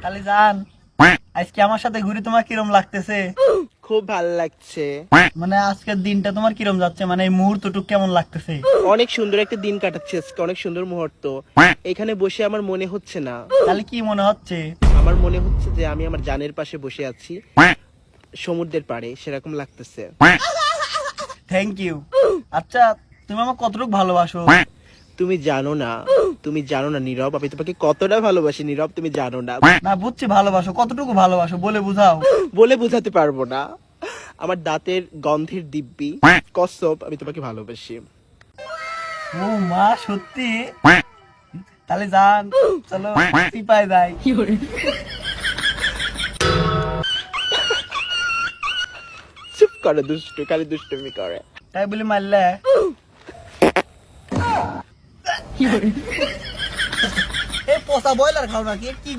তাহলে জান আজকে আমার সাথে ঘুরে তোমার কিরম লাগতেছে? খুব ভালো লাগছে। মানে আজকের দিনটা তোমার কিরম যাচ্ছে, মানে এই মুহূর্তটুকু কেমন লাগতেছে? অনেক সুন্দর একটা দিন কাটাচ্ছি আজকে, অনেক সুন্দর মুহূর্ত। এখানে বসে আমার মনে হচ্ছে না, তাহলে কি মনে হচ্ছে? আমার মনে হচ্ছে যে আমি আমার জানের পাশে বসে আছি, সমুদ্রের পাড়ে, সেরকম লাগতেছে। Thank you. আচ্ছা, তুমি আমার কতটুকু ভালোবাসো? তুমি জানো না, তুমি জানো না নীরব, আমি তোমাকে কতটা ভালোবাসি নীরব, তুমি জানো না। না বুঝছি ভালোবাসো, কতটুকু ভালোবাসো বলে বুঝাও। বলে বোঝাতে পারবো না। আমার দাঁতের গন্ধের দিব্যি কসব, আমি তোমাকে ভালোবাসি। ও মা, সত্যি? তাহলে যান, চলো সিপাই যাই। চুপ করে, দুষ্টু, খালি দুষ্টুমি করে। তাই বলে মারলে? এই পোষা বয়লার খাও নাকি? কি গো?